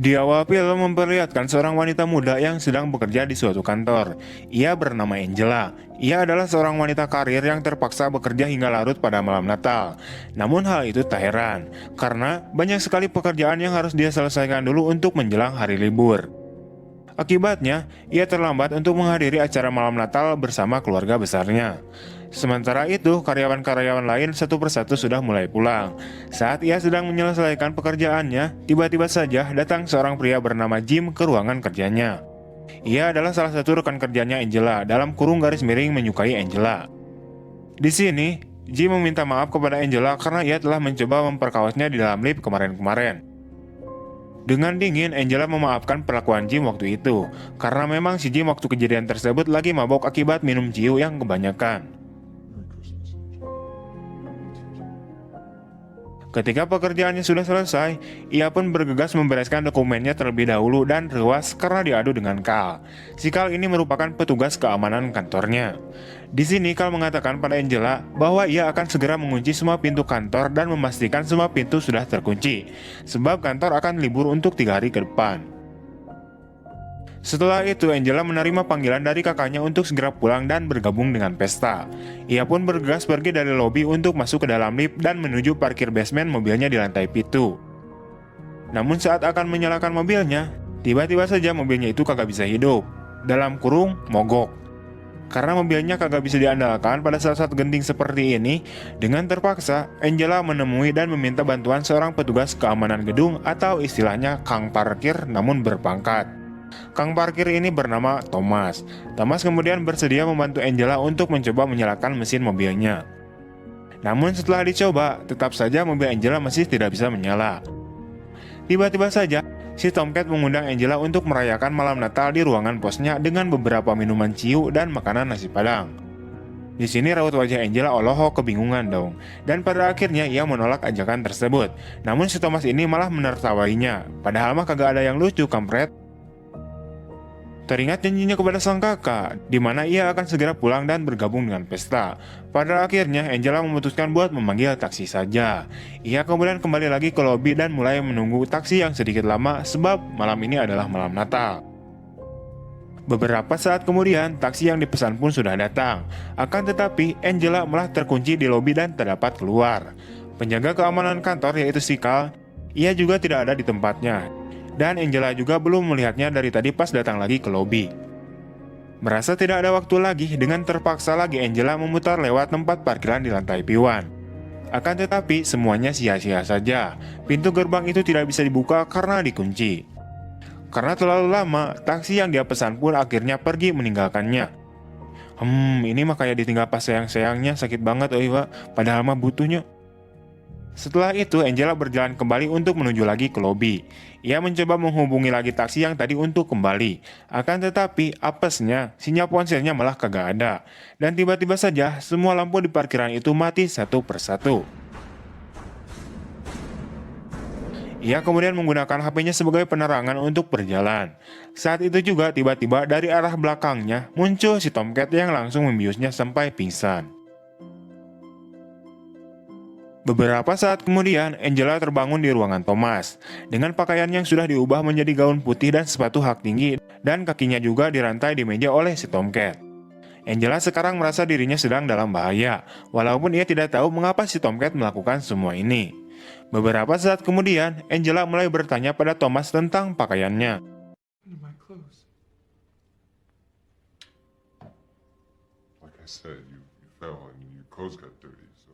Di awal film memperlihatkan seorang wanita muda yang sedang bekerja di suatu kantor. Ia bernama Angela. Ia adalah seorang wanita karir yang terpaksa bekerja hingga larut pada malam Natal. Namun hal itu tak heran, karena banyak sekali pekerjaan yang harus dia selesaikan dulu untuk menjelang hari libur. Akibatnya, ia terlambat untuk menghadiri acara malam Natal bersama keluarga besarnya. Sementara itu, karyawan-karyawan lain satu persatu sudah mulai pulang. Saat ia sedang menyelesaikan pekerjaannya, tiba-tiba saja datang seorang pria bernama Jim ke ruangan kerjanya. Ia adalah salah satu rekan kerjanya Angela, dalam kurung garis miring menyukai Angela. Di sini, Jim meminta maaf kepada Angela karena ia telah mencoba memperkawasnya di dalam lift kemarin-kemarin. Dengan dingin, Angela memaafkan perlakuan Jim waktu itu, karena memang si Jim waktu kejadian tersebut lagi mabok akibat minum ciu yang kebanyakan. Ketika pekerjaannya sudah selesai, ia pun bergegas membereskan dokumennya terlebih dahulu dan rewas karena diadu dengan Carl. Si Carl ini merupakan petugas keamanan kantornya. Di sini Carl mengatakan pada Angela bahwa ia akan segera mengunci semua pintu kantor dan memastikan semua pintu sudah terkunci, sebab kantor akan libur untuk 3 hari ke depan. Setelah itu, Angela menerima panggilan dari kakaknya untuk segera pulang dan bergabung dengan pesta. Ia pun bergegas pergi dari lobi untuk masuk ke dalam lift dan menuju parkir basement mobilnya di lantai 7. Namun saat akan menyalakan mobilnya, tiba-tiba saja mobilnya itu kagak bisa hidup. Dalam kurung, mogok. Karena mobilnya kagak bisa diandalkan pada saat-saat genting seperti ini, dengan terpaksa, Angela menemui dan meminta bantuan seorang petugas keamanan gedung atau istilahnya Kang Parkir namun berpangkat. Kang parkir ini bernama Thomas. Thomas kemudian bersedia membantu Angela untuk mencoba menyalakan mesin mobilnya. Namun setelah dicoba, tetap saja mobil Angela masih tidak bisa menyala. Tiba-tiba saja, si Tomcat mengundang Angela untuk merayakan malam Natal di ruangan posnya dengan beberapa minuman ciu dan makanan nasi padang. Di sini raut wajah Angela olohok kebingungan dong, dan pada akhirnya ia menolak ajakan tersebut. Namun si Thomas ini malah menertawainya, padahal mah kagak ada yang lucu kampret. Teringat janjinya kepada sang kakak, di mana ia akan segera pulang dan bergabung dengan pesta. Pada akhirnya, Angela memutuskan buat memanggil taksi saja. Ia kemudian kembali lagi ke lobi dan mulai menunggu taksi yang sedikit lama sebab malam ini adalah malam Natal. Beberapa saat kemudian, taksi yang dipesan pun sudah datang. Akan tetapi, Angela malah terkunci di lobi dan tak dapat keluar. Penjaga keamanan kantor yaitu si Carl, ia juga tidak ada di tempatnya. Dan Angela juga belum melihatnya dari tadi pas datang lagi ke lobi. Merasa tidak ada waktu lagi, dengan terpaksa lagi Angela memutar lewat tempat parkiran di lantai P1. Akan tetapi semuanya sia-sia saja. Pintu gerbang itu tidak bisa dibuka karena dikunci. Karena terlalu lama, taksi yang dia pesan pun akhirnya pergi meninggalkannya. Ini mah kayak ditinggal pas sayang-sayangnya, sakit banget Pak. Padahal mah butuhnya. Setelah itu, Angela berjalan kembali untuk menuju lagi ke lobi. Ia mencoba menghubungi lagi taksi yang tadi untuk kembali. Akan tetapi, apesnya, sinyal ponselnya malah kagak ada. Dan tiba-tiba saja, semua lampu di parkiran itu mati satu persatu. Ia kemudian menggunakan HP-nya sebagai penerangan untuk berjalan. Saat itu juga tiba-tiba dari arah belakangnya muncul si Tomcat yang langsung membiusnya sampai pingsan. Beberapa saat kemudian, Angela terbangun di ruangan Thomas. Dengan pakaian yang sudah diubah menjadi gaun putih dan sepatu hak tinggi, dan kakinya juga dirantai di meja oleh si Tomcat. Angela sekarang merasa dirinya sedang dalam bahaya, walaupun ia tidak tahu mengapa si Tomcat melakukan semua ini. Beberapa saat kemudian, Angela mulai bertanya pada Thomas tentang pakaiannya. Like I said, you fell and your clothes got dirty, so.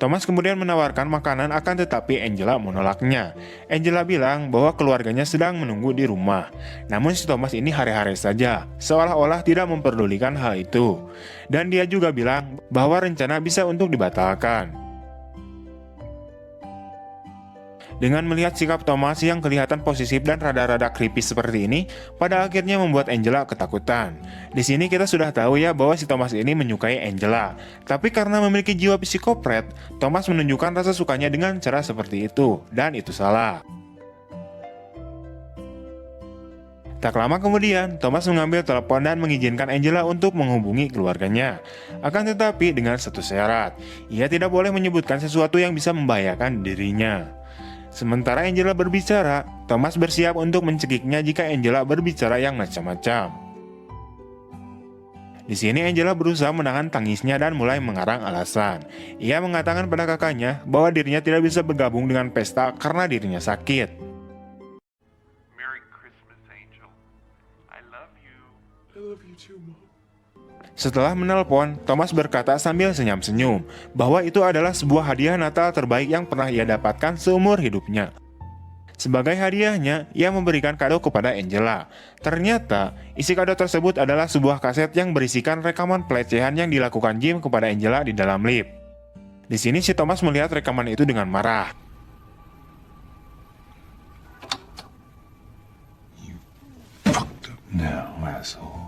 Thomas kemudian menawarkan makanan, akan tetapi Angela menolaknya. Angela bilang bahwa keluarganya sedang menunggu di rumah. Namun si Thomas ini hare-hare saja, seolah-olah tidak memperdulikan hal itu. Dan dia juga bilang bahwa rencana bisa untuk dibatalkan. Dengan melihat sikap Thomas yang kelihatan posesif dan rada-rada creepy seperti ini, pada akhirnya membuat Angela ketakutan. Di sini kita sudah tahu ya bahwa si Thomas ini menyukai Angela. Tapi karena memiliki jiwa psikopret, Thomas menunjukkan rasa sukanya dengan cara seperti itu, dan itu salah. Tak lama kemudian, Thomas mengambil telepon dan mengizinkan Angela untuk menghubungi keluarganya. Akan tetapi dengan satu syarat, ia tidak boleh menyebutkan sesuatu yang bisa membahayakan dirinya. Sementara Angela berbicara, Thomas bersiap untuk mencekiknya jika Angela berbicara yang macam-macam. Di sini Angela berusaha menahan tangisnya dan mulai mengarang alasan. Ia mengatakan pada kakaknya bahwa dirinya tidak bisa bergabung dengan pesta karena dirinya sakit. Merry Christmas, Angel. I love you. I love you too, Mom. Setelah menelpon, Thomas berkata sambil senyum-senyum bahwa itu adalah sebuah hadiah Natal terbaik yang pernah ia dapatkan seumur hidupnya. Sebagai hadiahnya, ia memberikan kado kepada Angela. Ternyata, isi kado tersebut adalah sebuah kaset yang berisikan rekaman pelecehan yang dilakukan Jim kepada Angela di dalam lift. Di sini si Thomas melihat rekaman itu dengan marah. Fucked up now, asshole.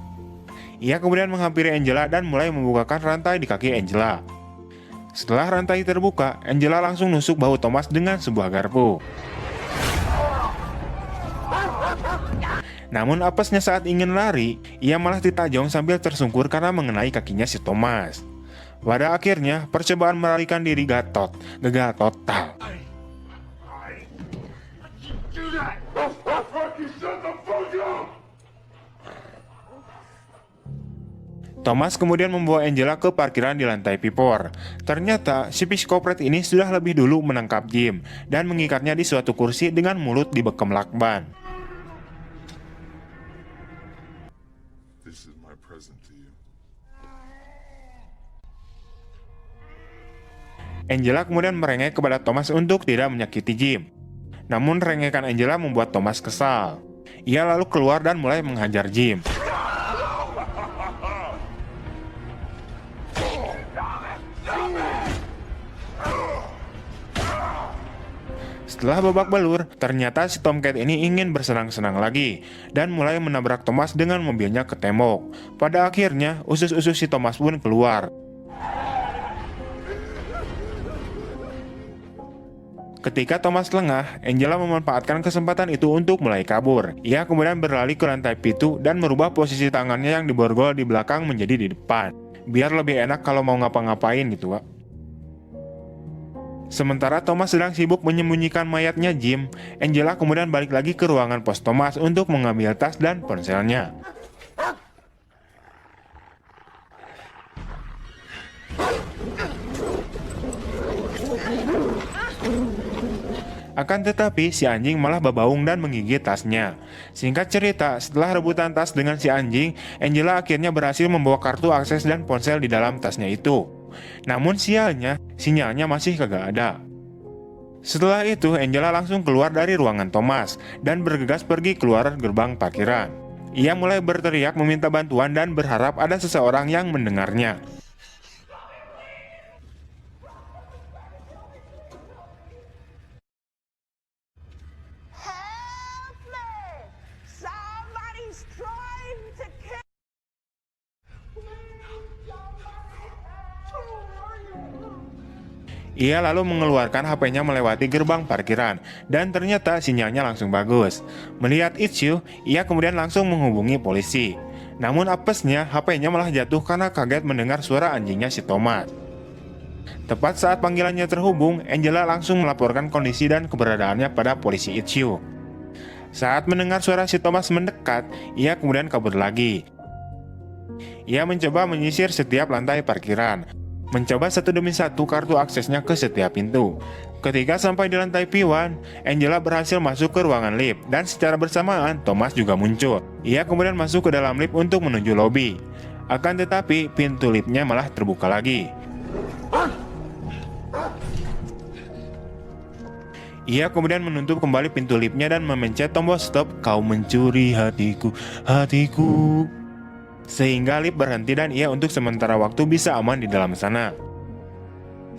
Ia kemudian menghampiri Angela dan mulai membukakan rantai di kaki Angela. Setelah rantai terbuka, Angela langsung nusuk bahu Thomas dengan sebuah garpu. Namun apesnya saat ingin lari, ia malah ditajong sambil tersungkur karena mengenai kakinya si Thomas. Pada akhirnya, percobaan melarikan diri gagal total. Thomas kemudian membawa Angela ke parkiran di lantai pipor. Ternyata, si psikopret ini sudah lebih dulu menangkap Jim dan mengikatnya di suatu kursi dengan mulut dibekam lakban. This is my present to you. Angela kemudian merengek kepada Thomas untuk tidak menyakiti Jim. Namun rengekan Angela membuat Thomas kesal. Ia lalu keluar dan mulai menghajar Jim. Setelah babak belur, ternyata si Tomcat ini ingin bersenang-senang lagi dan mulai menabrak Thomas dengan mobilnya ke tembok. Pada akhirnya, usus-usus si Thomas pun keluar. Ketika Thomas lengah, Angela memanfaatkan kesempatan itu untuk mulai kabur. Ia kemudian berlari ke lantai pintu dan merubah posisi tangannya yang diborgol di belakang menjadi di depan. Biar lebih enak kalau mau ngapa-ngapain gitu, Pak. Sementara Thomas sedang sibuk menyembunyikan mayatnya Jim, Angela kemudian balik lagi ke ruangan pos Thomas untuk mengambil tas dan ponselnya. Akan tetapi si anjing malah berbaung dan menggigit tasnya. Singkat cerita, setelah rebutan tas dengan si anjing, Angela akhirnya berhasil membawa kartu akses dan ponsel di dalam tasnya itu. Namun sialnya, sinyalnya masih kagak ada. Setelah itu, Angela langsung keluar dari ruangan Thomas dan bergegas pergi keluar gerbang parkiran. Ia mulai berteriak meminta bantuan dan berharap ada seseorang yang mendengarnya. Help me! Somebody's trying to kill. Ia lalu mengeluarkan HP-nya melewati gerbang parkiran, dan ternyata sinyalnya langsung bagus. Melihat issue, ia kemudian langsung menghubungi polisi. Namun apesnya, HP-nya malah jatuh karena kaget mendengar suara anjingnya si Thomas. Tepat saat panggilannya terhubung, Angela langsung melaporkan kondisi dan keberadaannya pada polisi issue. Saat mendengar suara si Thomas mendekat, ia kemudian kabur lagi. Ia mencoba menyisir setiap lantai parkiran, mencoba satu demi satu kartu aksesnya ke setiap pintu. Ketika sampai di lantai P1, Angela berhasil masuk ke ruangan lift dan secara bersamaan Thomas juga muncul. Ia kemudian masuk ke dalam lift untuk menuju lobi. Akan tetapi pintu liftnya malah terbuka lagi. Ia kemudian menutup kembali pintu liftnya dan memencet tombol stop. Kau mencuri hatiku, hatiku. Sehingga lift berhenti dan ia untuk sementara waktu bisa aman di dalam sana.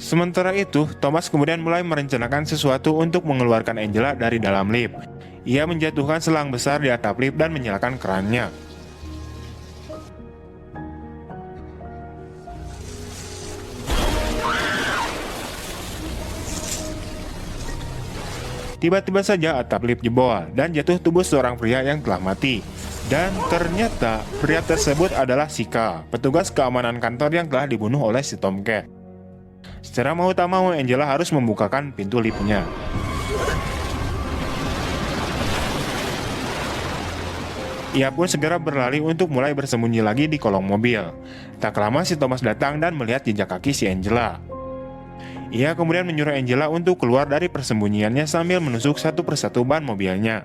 Sementara itu, Thomas kemudian mulai merencanakan sesuatu untuk mengeluarkan Angela dari dalam lift. Ia menjatuhkan selang besar di atap lift dan menyalakan kerannya. Tiba-tiba saja atap lift jebol dan jatuh tubuh seorang pria yang telah mati. Dan ternyata pria tersebut adalah Sika, petugas keamanan kantor yang telah dibunuh oleh si Tomcat. Secara mau tak mau, Angela harus membukakan pintu liftnya. Ia pun segera berlari untuk mulai bersembunyi lagi di kolong mobil. Tak lama si Thomas datang dan melihat jejak kaki si Angela. Ia kemudian menyuruh Angela untuk keluar dari persembunyiannya sambil menusuk satu persatu ban mobilnya.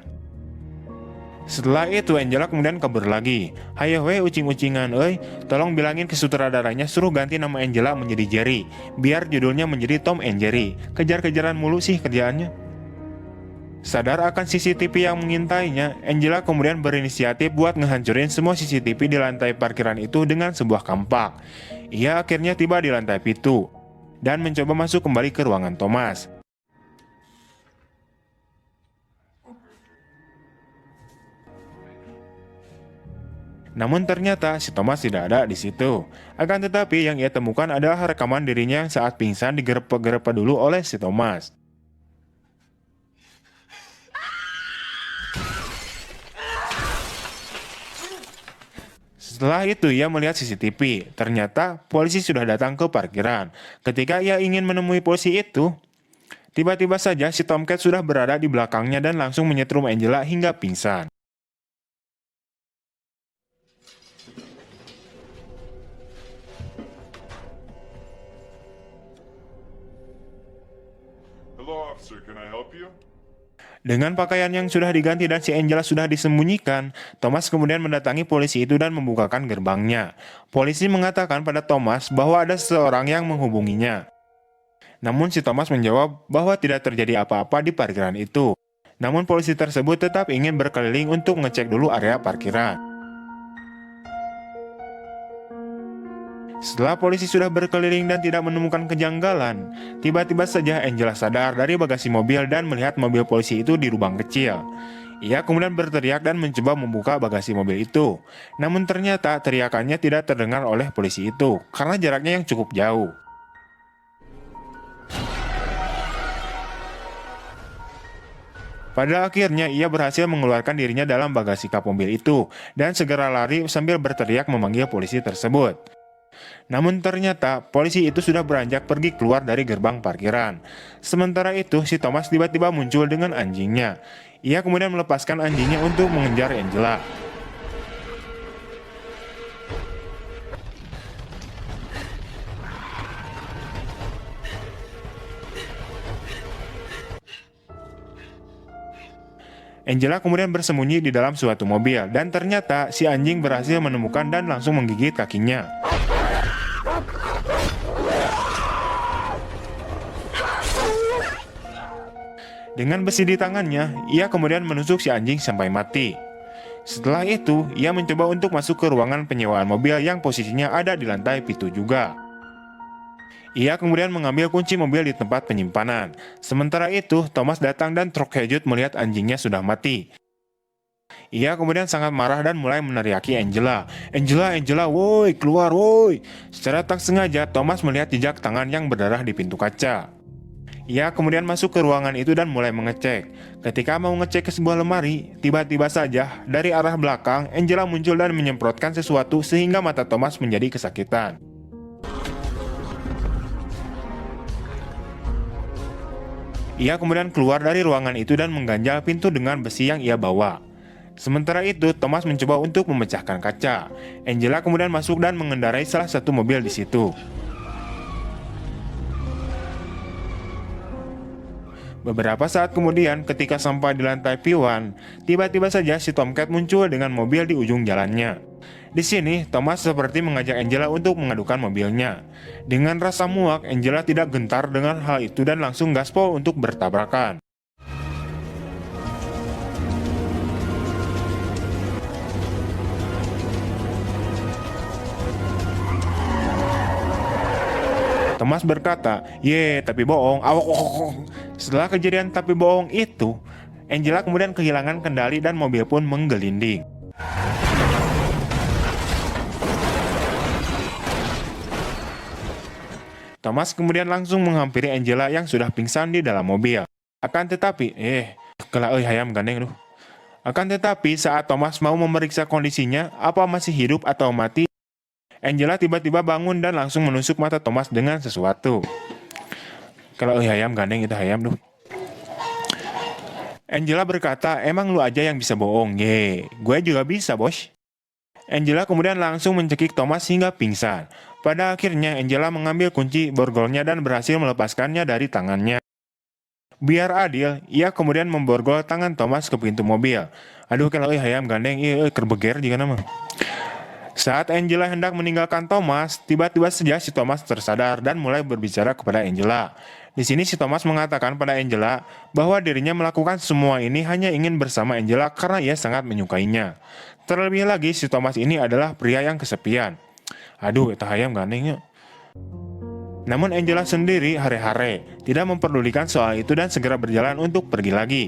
Setelah itu Angela kemudian kabur lagi. "Hayo we ucing-ucingan euy, tolong bilangin ke sutradaranya suruh ganti nama Angela menjadi Jerry, biar judulnya menjadi Tom and Jerry. Kejar-kejaran mulu sih kerjaannya." Sadar akan CCTV yang mengintainya, Angela kemudian berinisiatif buat ngehancurin semua CCTV di lantai parkiran itu dengan sebuah kampak. Ia akhirnya tiba di lantai pitu dan mencoba masuk kembali ke ruangan Thomas. Namun ternyata si Thomas tidak ada di situ. Akan tetapi yang ia temukan adalah rekaman dirinya yang saat pingsan digerepe-gerepe dulu oleh si Thomas. Setelah itu ia melihat CCTV. Ternyata polisi sudah datang ke parkiran. Ketika ia ingin menemui polisi itu, tiba-tiba saja si Tomcat sudah berada di belakangnya dan langsung menyetrum Angela hingga pingsan. Hello, officer. Can I help you? Dengan pakaian yang sudah diganti dan si Angela sudah disembunyikan, Thomas kemudian mendatangi polisi itu dan membukakan gerbangnya. Polisi mengatakan pada Thomas bahwa ada seseorang yang menghubunginya. Namun si Thomas menjawab bahwa tidak terjadi apa-apa di parkiran itu. Namun polisi tersebut tetap ingin berkeliling untuk ngecek dulu area parkiran. Setelah polisi sudah berkeliling dan tidak menemukan kejanggalan, tiba-tiba saja Angela sadar dari bagasi mobil dan melihat mobil polisi itu di lubang kecil. Ia kemudian berteriak dan mencoba membuka bagasi mobil itu. Namun ternyata teriakannya tidak terdengar oleh polisi itu karena jaraknya yang cukup jauh. Pada akhirnya ia berhasil mengeluarkan dirinya dalam bagasi kap mobil itu dan segera lari sambil berteriak memanggil polisi tersebut. Namun ternyata polisi itu sudah beranjak pergi keluar dari gerbang parkiran. Sementara itu si Thomas tiba-tiba muncul dengan anjingnya. Ia kemudian melepaskan anjingnya untuk mengejar Angela. Angela kemudian bersembunyi di dalam suatu mobil dan ternyata si anjing berhasil menemukan dan langsung menggigit kakinya. Dengan besi di tangannya, ia kemudian menusuk si anjing sampai mati. Setelah itu, ia mencoba untuk masuk ke ruangan penyewaan mobil yang posisinya ada di lantai pitu juga. Ia kemudian mengambil kunci mobil di tempat penyimpanan. Sementara itu, Thomas datang dan terkejut melihat anjingnya sudah mati. Ia kemudian sangat marah dan mulai meneriaki Angela. "Angela, Angela, woi, keluar, woi!" Secara tak sengaja, Thomas melihat jejak tangan yang berdarah di pintu kaca. Ia kemudian masuk ke ruangan itu dan mulai mengecek. Ketika mau ngecek ke sebuah lemari, tiba-tiba saja dari arah belakang, Angela muncul dan menyemprotkan sesuatu sehingga mata Thomas menjadi kesakitan. Ia kemudian keluar dari ruangan itu dan mengganjal pintu dengan besi yang ia bawa. Sementara itu, Thomas mencoba untuk memecahkan kaca. Angela kemudian masuk dan mengendarai salah satu mobil di situ. Beberapa saat kemudian, ketika sampai di lantai P1, tiba-tiba saja si Tomcat muncul dengan mobil di ujung jalannya. Di sini, Thomas seperti mengajak Angela untuk mengadukan mobilnya. Dengan rasa muak, Angela tidak gentar dengan hal itu dan langsung gaspol untuk bertabrakan. Thomas berkata, "Ye, tapi bohong, awak." Setelah kejadian tapi bohong itu, Angela kemudian kehilangan kendali dan mobil pun menggelinding. Thomas kemudian langsung menghampiri Angela yang sudah pingsan di dalam mobil. Akan tetapi, hayam gandeng duh. Akan tetapi saat Thomas mau memeriksa kondisinya, apa masih hidup atau mati, Angela tiba-tiba bangun dan langsung menusuk mata Thomas dengan sesuatu. Kalau hayam gandeng itu hayam duh. Angela berkata, emang lu aja yang bisa bohong, ye. Gue juga bisa, bos. Angela kemudian langsung mencekik Thomas hingga pingsan. Pada akhirnya Angela mengambil kunci borgolnya dan berhasil melepaskannya dari tangannya. Biar adil, ia kemudian memborgol tangan Thomas ke pintu mobil. Aduh, kalau hayam gandeng, kerbeger juga nama. Saat Angela hendak meninggalkan Thomas, tiba-tiba saja si Thomas tersadar dan mulai berbicara kepada Angela. Di sini si Thomas mengatakan pada Angela bahwa dirinya melakukan semua ini hanya ingin bersama Angela karena ia sangat menyukainya. Terlebih lagi si Thomas ini adalah pria yang kesepian. Aduh, eta hayam gandengnya. Namun Angela sendiri hare-hare, tidak memperdulikan soal itu dan segera berjalan untuk pergi lagi.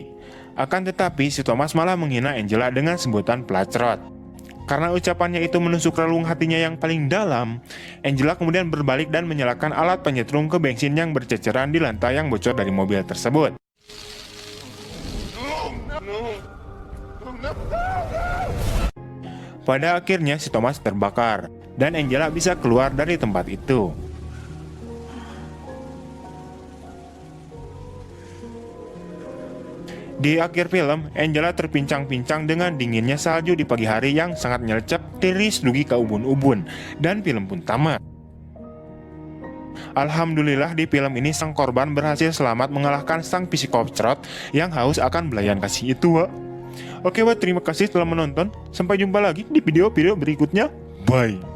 Akan tetapi si Thomas malah menghina Angela dengan sebutan pelacrot. Karena ucapannya itu menusuk relung hatinya yang paling dalam, Angela kemudian berbalik dan menyalakan alat penyetrum ke bensin yang berceceran di lantai yang bocor dari mobil tersebut. Pada akhirnya si Thomas terbakar, dan Angela bisa keluar dari tempat itu. Di akhir film, Angela terpincang-pincang dengan dinginnya salju di pagi hari yang sangat nyelecep, tiris dugi ke ubun-ubun, dan film pun tamat. Alhamdulillah di film ini sang korban berhasil selamat mengalahkan sang psikopcerot yang haus akan belayan kasih itu. Oke, terima kasih telah menonton. Sampai jumpa lagi di video-video berikutnya. Bye.